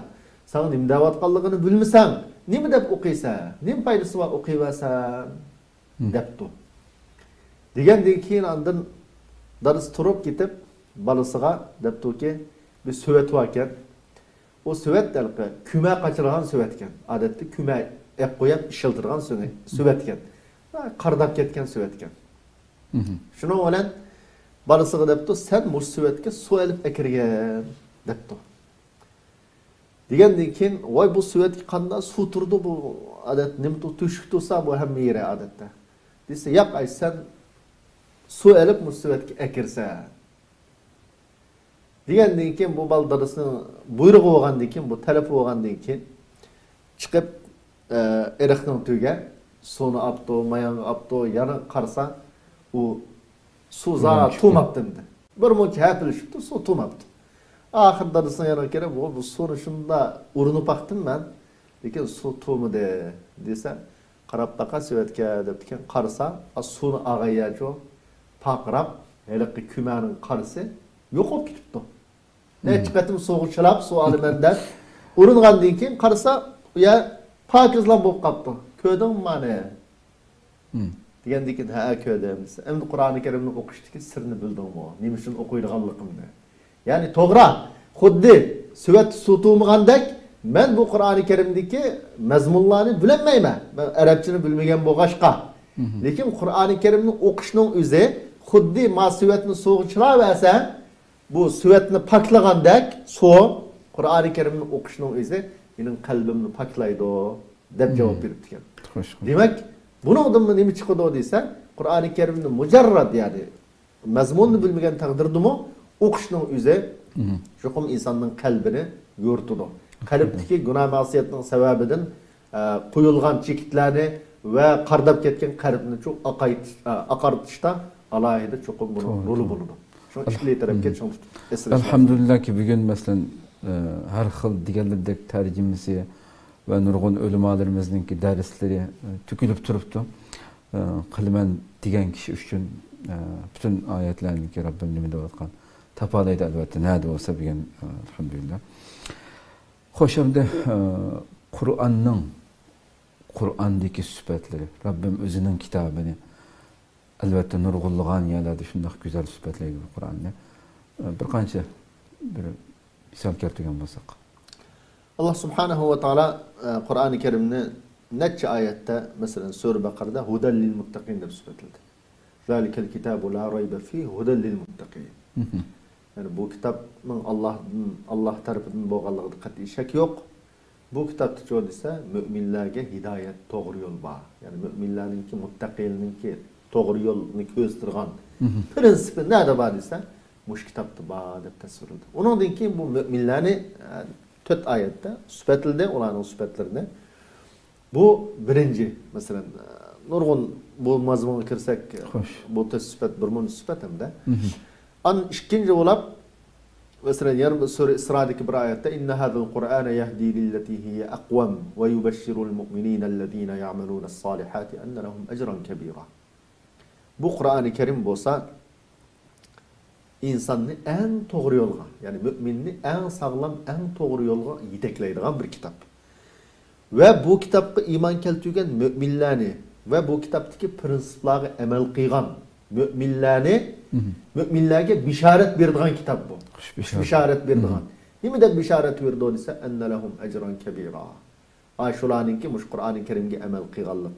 sen nima deyotganligini bilmasan, nima deb o'qiysan? Nima foydasi bor o'qiyversan? debdi. Degandan keyin andin dadasi turib ketib balasiga debdiki, bir suvat bor ekan. O süvet delqi küme kaçırgan süvetken. Adetli küme ep koyup işiltirgan süvetken. Qardap ketken süvetken. Şuna olan balısıga depti, sen bu süvetke su elip ekirgen depti. Degandan keyin, voy bu süvetke qanday su turdi bu adet nimtu tüşük tursa bu hem yere adette. Dese yap ay sen su elip bu süvetke ekirsen. Degandan keyin bu bal dadasini buyrug'i bo'lgandan keyin, bu talabi bo'lgandan keyin chiqib eriqning tuyiga suvni olibdi, mayonni olibdi, yana qarasa u suv zora to'mabdi endi. Bir muncha hapilishibdi, suv to'mabdi. Oxir dadasini yana kelib, bu suvni shunda urinib baqdim men, lekin suv to'midi desa, qarab baqa suvatga deb ekan, qarasa suvni ag'ayajo paqirab, haliqi kumaning qarisi yo'q bo'lib ketibdi. Neçe qatim soğuk çılap, su alimenden uringandan keyin qarasa, ya pakizlan bo'lib qapti. Ko'rdingmi mani? Degandan keyin ha ko'rdim. Endi Qur'oni Karimni o'qishdagi sirni bildingmi? Nima uchun o'qiydiganligimni. Ya'ni to'g'ri, xuddi suvat suv to'magandek Ben bu Kur'an-ı Kerim'deki mezmunlarını bilemeyim. Ben Arapçını bilmegen boğaşka. Lekin Kur'an-ı Kerim'ni okuşunun üzeri xuddi ma süvetini soğuçlar versen bu süvetini paklagandek soğuk Kur'an-ı Kerim'ni okuşunun üzeri benim kalbimni paklaydı o dep cevap verip diken. Demek bunun mı nemi çıkıdı o deysen Kur'an-ı Kerim'ni mucarrad yani mezmununu bilmegen takdirdi mi okuşunun üzeri çokum insanın kalbini yoğurtudu. Kalpteki günah masiyetinin sebebinin kuyulgan çekitlerini ve kardap ketken kalbini çok akartışta alaydı çokum bunun rolü buludu. Şu işliği taraf ket şunu Elhamdülillah ki bugün mesela her xil digerlerdek tercümesi ve nurgun ölümalarımızınki dersleri tükülüp turuptu. Kılmen digen kişi üçün bütün ayetlerini ki Rabbim nimide olkan tapalaydı elbette nerede olsa bugün elhamdülillah. Hoş hem de Kur'an'daki sübetleri, Rabbim özünün kitabını elbette nurgulluğan yerlerde şundak güzel sübetleydi bu Kur'an'ı. Bir kança bir misal kertügen basak. Allah Subhanahu ve Teala Kur'an-ı Kerim'ni netçe ayette mesela Sure Bakara'da hudel lil muttakin de sübetledi. Zalikel kitabu la raybe fihi hudel lil muttakin. Yani bu kitabın Allah tarafından boğalığı dikkatli şek yok. Bu kitapta çoğu ise müminlerge hidayet doğru yol var. Yani müminlerinki, muttakininki doğru yolunu göstergen prensibi nerede var ise muş kitapta var dep tasvirledi. Onun için bu müminlerini tört ayette süpetildi, olanın süpetlerine. Bu birinci mesela nurgun bu mazmuna kirsek bu tört süpet bir süpet hem de. An ikinci olap mesela yarım Sure İsra'daki bir ayette inne hadal Kur'ane yehdi lilleti hiye aqwam ve yubeşşirul mu'minînellezîne ya'melûnes salihâti enne lehum ecran kebîra. Bu Kur'an-ı Kerim bolsa insanı en doğru yolga yani müminni en sağlam en doğru yolga yetekleydiğin bir kitap. Ve bu kitapta iman keltügen müminlerini ve bu kitaptaki prensipleri emel kıygan müminlerge bişaret verdiğin kitap bu. Bişaret verdiğin. Nimi de bişaret verdi o ise enne lehum ecran kebira. Aşulanınki muş Kur'an-ı Kerim'ge emel kıyganlığı,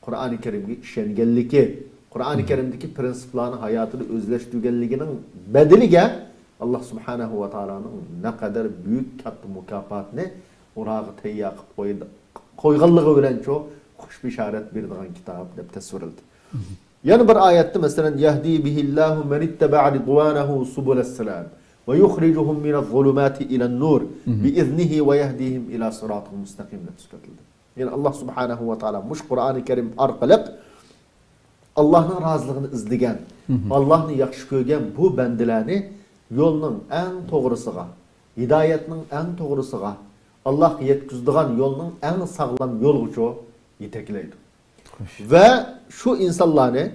Kur'an-ı Kerim'ge işengenliki, Kur'an-ı Kerim'deki prensiplerini hayatını özleştürgenliğinin bedelige Allah Subhanahu ve Taala'nın ne kadar büyük katlı mükafatını orağı teyyak koyganlığı bilen çok hoş bişaret verdiğin kitap dep tasvirildi. Yani bir ayette mesela yehdi bihillahu men ittaba'a ridwanahu subulesselam ve yukhrijuhum minez-zulumati ile'n-nur biiznihi ve yehdihim ila sıratil mustakim dep tasvirildi. Yani Allah Subhanahu ve Taala muş Kur'an-ı Kerim arkalık Allah'ın razılığını izlegen, Allah'ın yakşı görgen bu bendilerini yolunun en doğrusuga, hidayetinin en doğrusuga, Allah yetkizdiğin yolunun en sağlam yolu yetekleydi. Ve şu insanlarını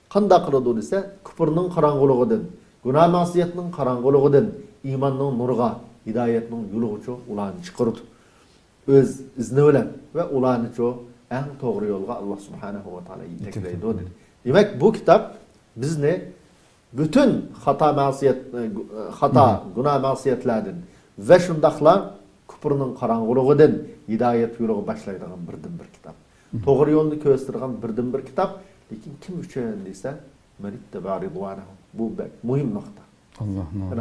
kanda kırıldı ise küfrünün karanlıqıdan, günah masiyetinin karanlıqıdan, imanın nurga, hidayetinin yolu ulanı çıkardı. Öz izni bilen ve ulanı en doğru yolga Allah Subhanahu ve Taala yetekleydi. Demek bu kitap bizni bütün günah masiyetlerden ve şundaklar küfrünün karanlıqıdan hidayet yolu başlaydığı bir kitap. Doğru yolunu göstergen bir kitap. Lekin kim üçün deyse men ittaba'a ridwanahu. Bu mühim nokta.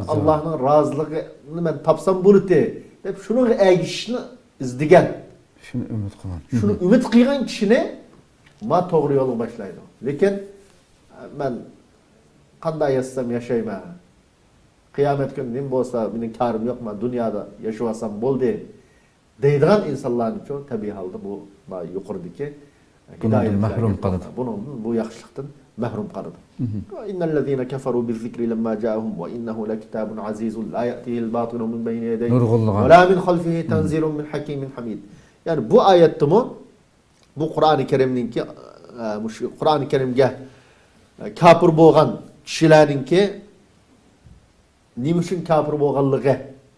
Allah'ın razılığını ben tapsam bunu de. Hep şunun egişini izdigen. Şunu ümit kılan. Şunu ümit kıygan kişine ma doğru yolu başlaydı. Lekin ben kanday yaşasam yaşayma. Kıyamet günü nim bolsa benim karım yok mu? Dünyada yaşasam bol de. Deydiğin insanların çoğu tabi halde bu yukarıdaki bundan mahrum kalıdı. Bunun bu yaxşılıktan mahrum kalıdı. İnnellezîne keferû bizzikri lemmâ câahum ve innehu lekitabun azîzun la ya'tihil bâtilu min beyni yedeyhi ve la min halfihi tenzîlun min hakîmin hamîd. Yani bu ayette bu Kur'an-ı Kerim'ninki Kur'an-ı Kerim'ge kafir bolgan kişilerinki nimişin kafir bolganlığı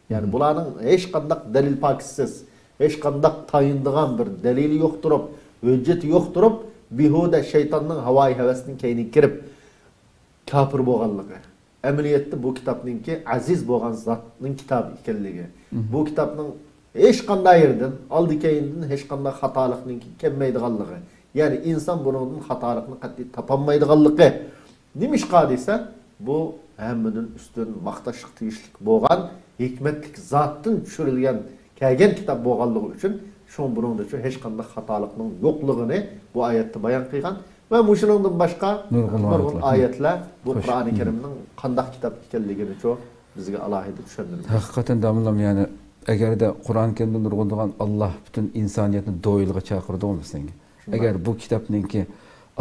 yani bularning hech qanday dalil paksiz, hech qanday tayindigan bir dalili yo'q turib, hujjati yo'q turib, behuda shaytonning havoyi havasining keyni kirib kafir bo'lganligi. Amaliyotda bu kitobningki aziz bo'lgan zotning kitobi ekanligi. Bu kitobning hech qanday yerdan aldı keyindan hech qanday xatolikning kelmaydiganligi. Ya'ni inson buningdan xatolikni qat'iy topolmaydiganligi. Nima ish qadisa bu hammadan ustun maqtashlik tegishlik bo'lgan hikmatlik zotdan tushirilgan kelgan kitob bo'lganligi uchun shu buningda hech qanday xatolikning yo'qligini bu oyatda bayon qilgan va shuningdan boshqa nurg'un oyatlar bu Qur'oni Karimning qanday kitob ekanligini bizga alohida tushuntirdi. Haqiqatan damlam yani agarda Qur'oni Karimda nurg'undigan Alloh butun insoniyatni do'yilga chaqirdi olmasanga. Agar bu kitobninki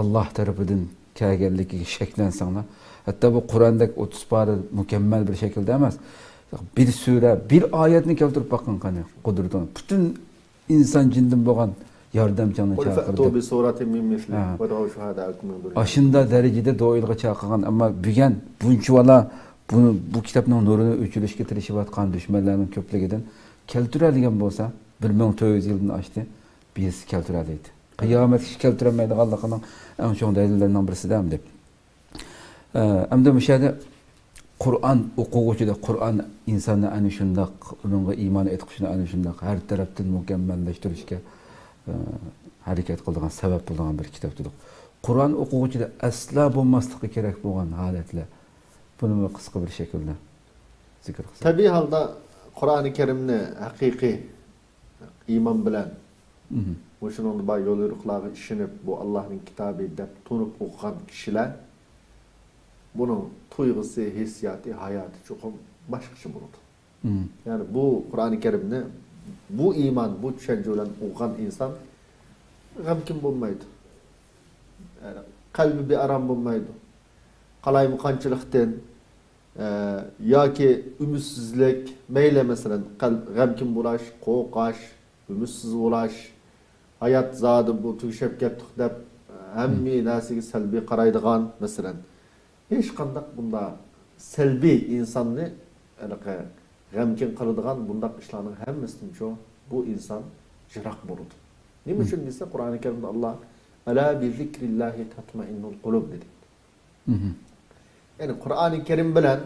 Alloh tarafidan kelganligiga shaklansanglar, hatto bu Qur'ondagi 30 pora mukammal bir shaklda emas. Bir sura, bir oyatni keltirib bakın qani qudratdan. Bütün insan jindan bo'lgan yordamchini chaqirdi. Tobi surati min misli va da'u shuhadaakum min duni. Aşında derecede do'yilga chaqirgan, ammo bugun bunchavala bu kitobning nurini o'chirishga tirishayotgan dushmanlarning ko'pligidan keltiradigan bo'lsa 1400 yildan oshdi, biz keltiradi. Qiyomatga keltirmaydiganligining eng chong dalillaridan birisidan deb. Hamda müşahede Kur'an o'quvchida Kur'an insonni ana shunday unga iymon etishini ana shunday har tarafdan mukammallashtirishga harakat qiladigan sabab bo'lgan bir kitobdir. Kur'an o'quvchida asla bo'lmasligi kerak bo'lgan holatlar. Buni qisqa bir shaklda zikr qilsak. Tabiiy holda Qur'oni Karimni haqiqiy iymon bilan o'shaning bor yo'l yo'riqlarga ishonib bu Allohning kitobi deb tunib o'qigan kishilar bunun tuyg'usi, hissiyati, hayoti chuqur boshqacha bo'ladi. Yani bu Qur'oni Karimni bu iymon, bu tushuncha bilan o'qigan inson g'amkin bo'lmaydi. Yani qalbi bearam bo'lmaydi. Qalaymuqanchilikdan yoki ümidsizlik, meyle mesela g'amkin bo'lish, qo'rqish, umidsiz bo'lish, hayot zodi bu tugashib ketdik deb hamma narsaga salbiy qaraydigan masalan hech qanday bunda salbiy insonni g'amkin qiladigan bundaq ishlarning hammasidan bu inson jiroq bo'ladi. Nima uchun desa Qur'oni Karimda Alloh ala bi zikrillahi tatma'innul qulub dedi. Yani Qur'oni Karim bilan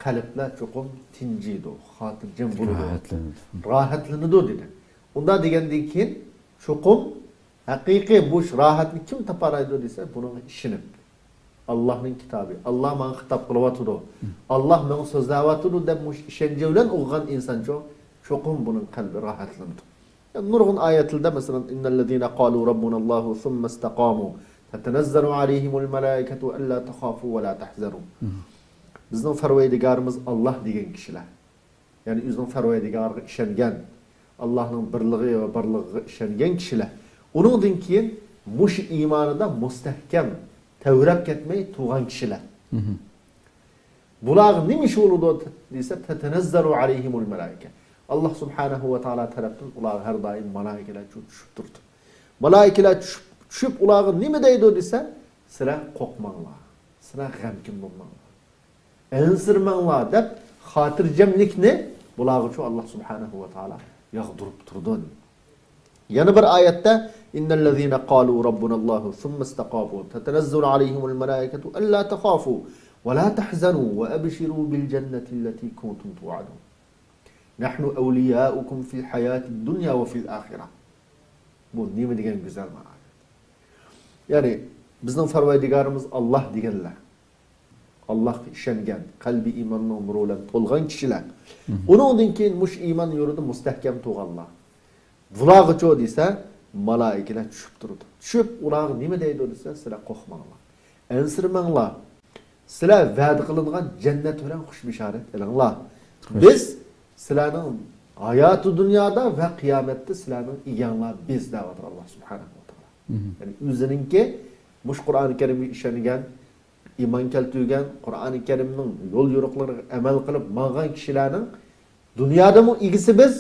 qalblar chuqur tinchiydi, xotirjam bo'ladi, rohatlanadi dedi. Unda degandan keyin chuqur haqiqiy bu rohatni kim toparaydi desa buning ishonib Allah'ın kitabı. Allah bana hitap kılıvatıdı. Allah bana sözlavatıdı deb işence bilen o'qigan insan çokum bunun kalbi rahatlandı. Yani nurgun ayetilde mesela innellezine qalu rabbunallahu thumma istaqamu tetenezzalu aleyhimul melaiketu alla takhafu ve la tahzanu. Bizning Farvaydigarimiz Allah degan kishilar. Yani bizning Farvaydigarga ishongan, Allah'ın birligi ve barligiga ishongan kishilar. Uningdan keyin mush iymonida mustahkam tevrep ketmey tuğan kişiler. Bular nima ish bo'ladi desa tetenezzalu aleyhimul melaike. Allah subhanahu ve taala tarafından ular her daim malaikeler tushib turdi. Malaikeler tushib ularga nima deydi desa sizlar qo'rqmanglar, sizlar g'amkin bo'lmanglar, ensirmanglar deb xotirjamlikni bularga Allah subhanahu ve taala yog'dirib turdi. Yana bir oyatda innellezine qalu rabbunallahu thumma istaqamu tetenezzalu aleyhimul melaiketu alla takhafu ve la tahzanu ve abshiru bil cenneti allati kuntum tu'adun. Nahnu awliyaukum fil hayatid dunya ve fil ahireh. Bu nima degan güzel ma'no. Yani bizning Farvaydigarimiz Allah deganlar. Allohga ishongan, qalbi iymonning nuri bilan to'lgan kishilar. Uningdan keyin mush iymon yo'lida mustahkam turganlar. Bularga cho desa malaikalar tushib turdi. Tushib ular nima deydi desa sizlar qo'rqmanglar. Ensirmanglar. Sizlar va'da qilingan jannat bilan xush bishorat qilinglar. Biz sizlarning hayoti dunyoda va qiyomatda sizlarning eganglar biz da'vatdir Alloh subhanahu va taolo. Yani o'zininki mush Qur'oni Karimga ishongan, iymon keltirgan, Qur'oni Karimning yo'l yo'riqlariga amal qilib ma'gan kishilarning dunyoda mu egisi biz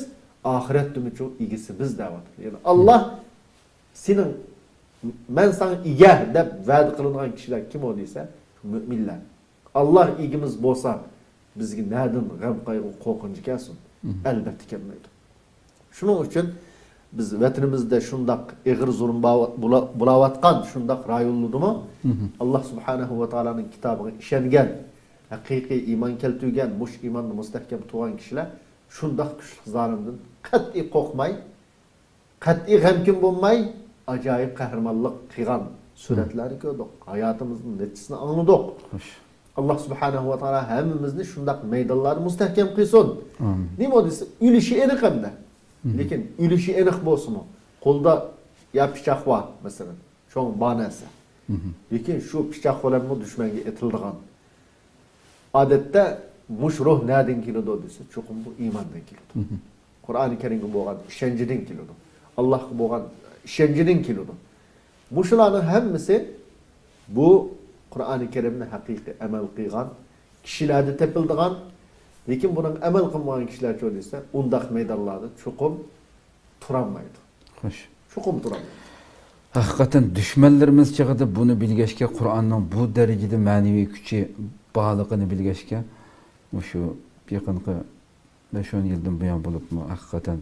ahiretde mi çok ilgisi biz davatır. Yani Allah senin ben sana ige de vaat kılınan kişiler kim olduysa müminler. Allah ilgimiz bolsa bizge nereden gam kaygı korkuncu gelsin? Elbette gelmeydi. Şunun için biz vatanimizde şundak eğir zulüm bulavatkan şundak rayolludu mu? Allah subhanahu ve taala'nın kitabına işengen, hakiki iman keltügen, muş imanlı mustahkem tuğan kişiler şundaq güçlü zalimdan qat'iy qo'rqmay, qat'iy g'amkin bo'lmay, ajoyib qahramonlik qilgan suratlarni ko'rdik. Hayotimizning netisini angladik. Xo'sh. Allah subhanahu wa ta'ala hammamizni shundaq maydonlarni mustahkam qilsin. Nima desa, ulushi aniq hamda. Lekin ulushi aniq bo'lsin-mi? Qo'lda ya pichoq bor, masalan, cho'ng banasi. Lekin shu pichoq bilan dushmanga etildigan. Odatda mush ruh nereden keladi desa, cho'qim bu iymondan keladi. Qur'oni Karimga bo'lgan ishonchdan keladi. Allohga bo'lgan ishonchdan keladi. Mushularning hammasi bu Qur'oni Karimni haqiqiy amal qilgan kishilarda topildigan, lekin buning amal qilmagan kishilar cho'q desa, undaq maydonlarda cho'qim turolmaydi. Xo'sh. Cho'qim turolmaydi. Haqiqatan düşmanlarımız chig'ida buni bilgachga, Qur'onning bu darajada ma'naviy kuchi borligini bilgachga, shu yaqinqi 5-10 yildan buyon bo'libmi, haqiqatan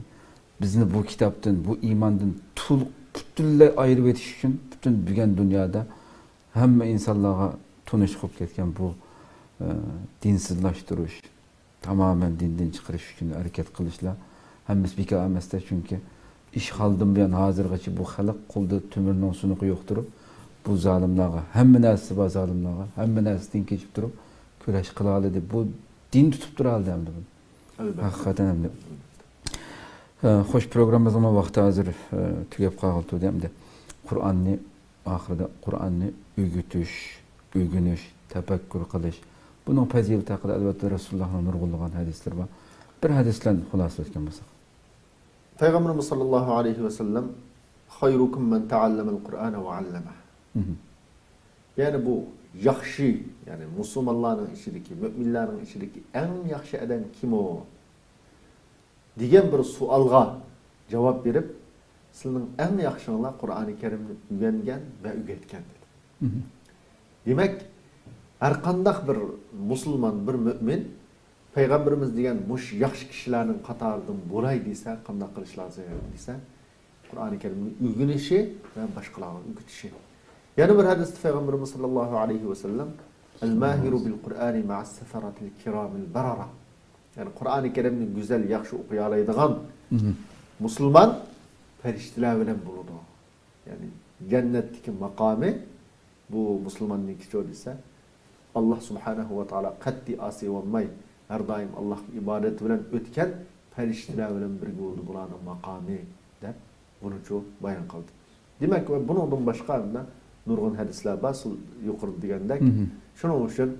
bizni bu kitobdan, bu iymondan butunlay ayirib etish uchun butun bugun dunyoda hamma insonlarga tunish qilib ketgan bu dinsizlashtirish, tamoman dindan chiqarish uchun harakat qilishlar hammasi bekor emasda, chunki ishg'oldan buyon hozirgacha bu xalq qo'lda tumirning sunuqi yo'q turib, bu zolimlarga, hamma narsa bor zolimlarga, hamma narsadan kechib turib kurash qila oladi. Bu din tutib turadi endi bu. Haqiqatan endi. Xo'sh, programmamizning vaqti hozir tugab qoldi endi. Qur'onni oxirida Qur'onni o'rgatish, o'rganish, tafakkur qilish. Buning fazilati haqida albatta Rasulullohning nurg'unlagan hadislar bor. Bir hadislarni xulosa etgan bo'lsak. Peygamberimiz sallallahu aleyhi ve sellem hayrukum men ta'allamel Kur'ane ve allama. Yani bu yaxşı, yani Müslümanların içindeki, müminlerin içindeki en yaxşı adam kim o? Diyen bir sualga cevap verip, sizin en yaxşınla Kur'an-ı Kerim'ni öğrengen ve öğretken dedi. Demek, her kandak bir Müslüman, bir mümin, Peygamberimiz degan mush yaxshi kishilarning qatoridan bo'lay desa, qanday qilish lozim desa, Qur'oni Karimni o'rganishi va boshqalarga o'rgatishi. Yana bir hadisda Peygamberimiz sallallohu alayhi va sallam al-mahiru bil Qur'ani ma'as safaratil kiramil barara. Yani Qur'oni Karimni go'zal, yaxshi o'qiy oladigan musulmon farishtalar bilan bo'ladi. Yani jannatdagi maqomi bu musulmonning cho'q desa, Allah subhanahu va taolo qat'iy asi olmay, her daim Allah ibadet bilen ötken periştiler bilen birge oldu bulanın makamı de bunu çok bayan kaldı. Demek ki bunun başka da nurgun hadisler basıl yukarı digendek. Şunun için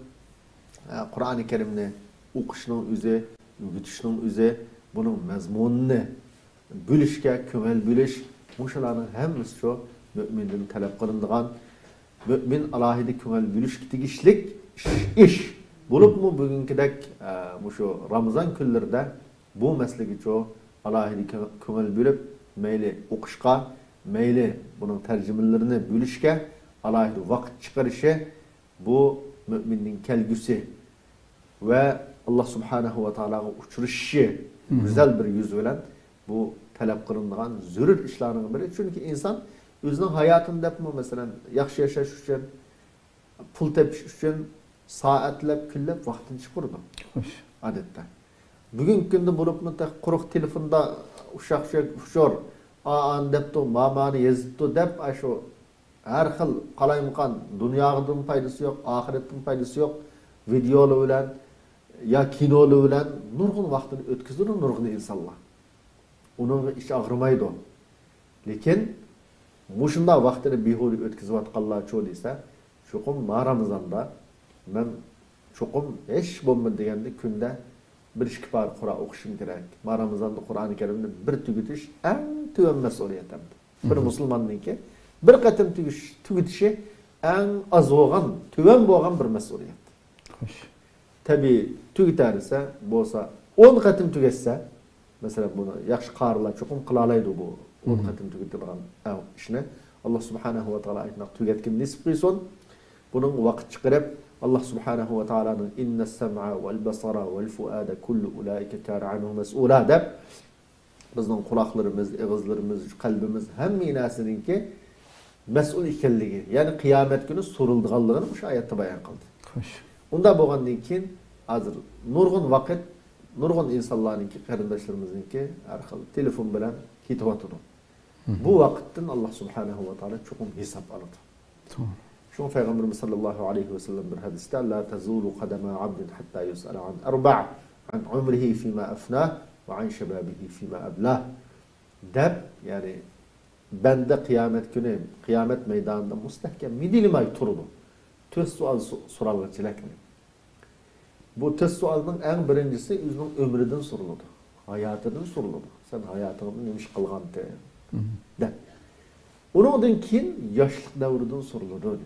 Kur'an-ı Kerim'ni okuşunun üze, öğütüşünün üze, bunun mezmununu bölüşke, kömel bölüş, muşaların hemimiz çok müminin talep kılındığın, mümin alahidi kömel bölüş gitigişlik iş. Bulup mu bugünkidek şu Ramazan günlerinde bu mesleki çoğu alahidi kömel bölüp meyli okuşka, meyli bunun tercümelerini bölüşke, alahidi vakit çıkarışı bu müminin kelgüsü ve Allah subhanahu ve ta'ala'ya uçuruşu güzel bir yüz bilen bu talep kılındığın zürür işlerinin biri. Çünkü insan özünün hayatını yapma mesela yaxşı yaşaş için, pul tepiş için saatlep, küllep vaktini çıkırdı. Adette. Bugün günde bulup mu kuruk telefonda uşak uşor, aan depto, mamani yazıpto dep, aşo her xil qalayımqan, dünyağının faydası yok, ahiretin faydası yok, videolu bilen, ya kinolu bilen, nurgun vaktini ötküzdür, nurgun insanlar. Onun iş ağrımaydı o. Lekin, muşunda vaktini bihuli ötküzü vatqallar çoğu deyse, çoğum Ramazan'da, ben çoğum eş bomba degende günde bir iki par Kur'an okuşum gerek. Ramazan'da Kur'an-ı Kerim'de bir tügütüş en tüven mesuliyetimdi. Bir Müslümanın ki bir katım tügütüşü en az olan, tüven boğan bir mesuliyet. Tabi tügüterse, bolsa 10 katım tügetse, mesela bunu yaxşı qarılar çoğum kılalaydı bu 10 katım tügütülgen işine. Allah subhanahu wa ta'ala aytnak tügetkin nisip kıyson. Bunun vakit çıkarıp Allah subhanahu wa ta'ala'nın inna sem'a vel basara vel fuada kullu ulaike kâne anhu mes'ûlâ deb bizning kulaklarımız, ağızlarımız, kalbimiz hemmi nasininki mes'ul ikenligi, yani kıyamet günü sorulduğanlığını bu ayette bayan kıldı. Onda boğandan keyin hazır nurgun vakit nurg'un insonlarningki, qarindoshlarimizningki har xil telefon bilan ketyotidi. Bu vaqtdan Alloh subhanahu va taolo cho'qim hisob oladi. Şu Peygamberimiz sallallahu aleyhi ve sellem bir hadiste la tazulu qadama abdin hatta yus'ala an arba' an umrihi fima afnah ve an şebabihi fima ablah. Deb yani bende kıyamet günü, kıyamet meydanında müstehkem midilmay turdu. Töz sual sorulacaklar. Bu töz sualın en birincisi özünün ömrüden soruldu. Hayatından soruldu. Sen hayatını neymiş kılgan te. De. Ondan keyin yoshlik davridan so'riladi.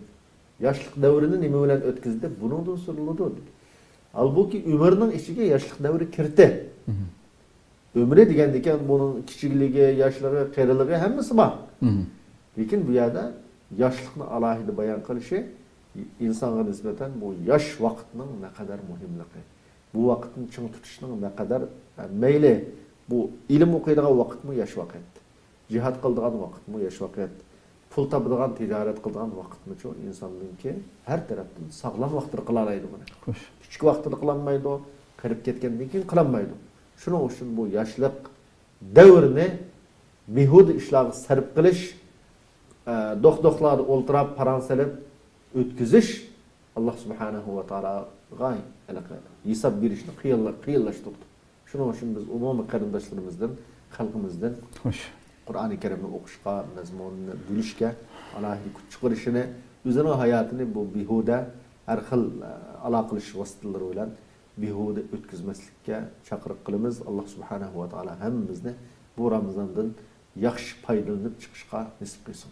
Yoshlik davrini nima bilan o'tkazdi? Bundan so'riladi. Halbuki umrning ichiga yoshlik davri kirdi. Ömrü degandan keyin bunun kichikligi, yoshligi, qeriligi hammasi bor. Lekin bu yerda yoshlikni alohida bayon qilishi insonga nisbatan bu yosh vaqtning ne kadar muhimligi. Bu vaqtni ching tutishning ne kadar mayli bu ilm o'qiydigan vaqtmi yosh vaqt. Cihat kıldığın vakit mi yaş vakit, pul tabıdığın ticaret kıldığın vakit mi çoğu insanınki her taraftan sağlam vaktini kılalaydı bunu. Küçük vaktini kılanmaydı o, kırıp ketkendiğin için kılanmaydı. Şunun için bu yaşlık devrini bihud işleri sarıp kılış, doktorlar oltırap paranselip ötküzüş Allah subhanahu wa ta'ala gay hesap girişini kıyıllaştırdı. Şunun için biz umumi karındaşlarımızdan, halkımızdan Kur'an-ı Kerim'i okuşka, mezmununu bilişke, Allah'ın çıkarışını, üzerine hayatını bu bihude, her xil alaqılış vasıtaları olan bihude ötküzmeslikke çakırık kılımız. Allah subhanahu wa ta'ala hemimizni bu Ramazan'dan yaxşı paydalanıp çıkışka nisip kılsın.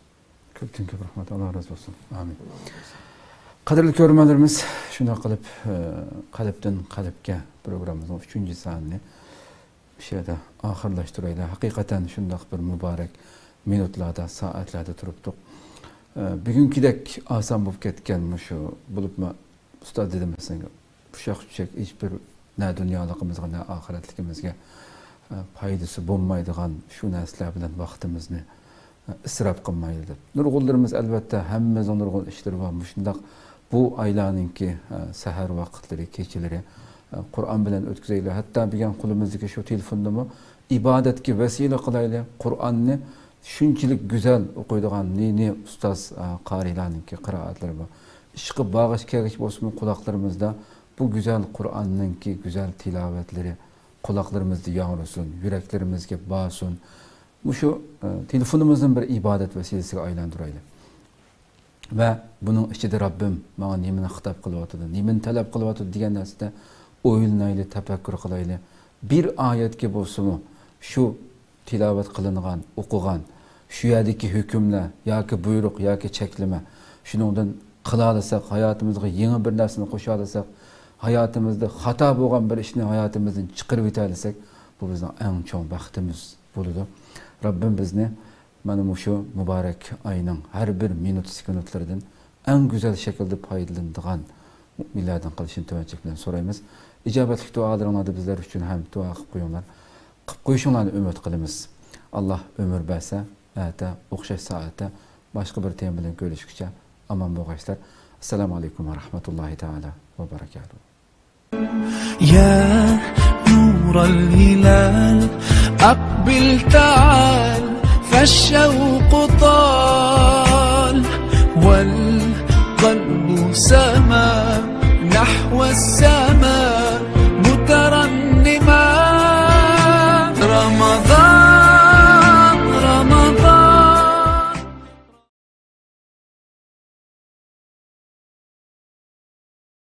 Köpten köp rahmet. Allah razı olsun. Amin. Qadrli ko'rganlarimiz, shunday qilib qalbdan qalbga programmamizning 3-chi sonini şeyde ahırlaştırayla hakikaten şundak bir mübarek minutlarda, saatlarda turuptuk. Bugünkidek asan bulup ketken şu bulup mu usta dedim mesela puşak çiçek hiçbir ne dünyalıkımızga ne ahiretlikimizge paydası bulmaydıgan şu nesler bilen vaktimizni israf kılmaydı deb. Nurgullarımız elbette hemmimizin nurgul işleri var. Şundak bu aylarınki seher vakitleri, keçileri Kur'an bilen ötküzeyle. Hatta bir yan kulumuzdaki şu telefonumu ibadetki vesile kılayla Kur'an'ını şunçilik güzel okuyduğun ne ustaz qarilarınki kıraatları var. Işıkı bağış kerek olsun kulaklarımızda bu güzel Kur'an'ınki güzel tilavetleri kulaklarımızda yağrusun, yüreklerimizge bağsın. Bu şu telefonumuzun bir ibadet vesilesiyle aylandırayla. Ve bunun içinde Rabbim bana nimeni hitap kılıvatıdı, nimeni talep kılıvatıdı diyen nesde o'ylanayli, tafakkur qilayli. Bir oyatga bo'lsa-mu shu tilovat qilingan, o'qigan, shu yerdagi hukmlar yoki buyruq yoki cheklama shuningdan qila olsak, hayotimizga yangi bir narsani qo'sha olsak, hayotimizda xato bo'lgan bir ishni hayotimizdan chiqarib o'talisak, bu bizning eng chong baxtimiz bo'ladi. Rabbim bizni mana shu muborak oyning har bir minut sekundlaridan eng go'zal shaklda foydalanadigan mu'minlardan qilishini tavaccuk bilan so'raymiz. İcabetlik dualarını bizler için hem dua qilib qo'yinglar. Qilib qo'yishinglarni umid qilamiz. Allah ömür bersa, ata o'xshash soatda boshqa bir tema bilan ko'rishguncha omon bo'linglar. Assalomu alaykum va rahmatullohi taala va barakatuh. Ya nural hilal aqbil ta'al فالشوق طال والقلب سما نحو السماء مترنما رمضان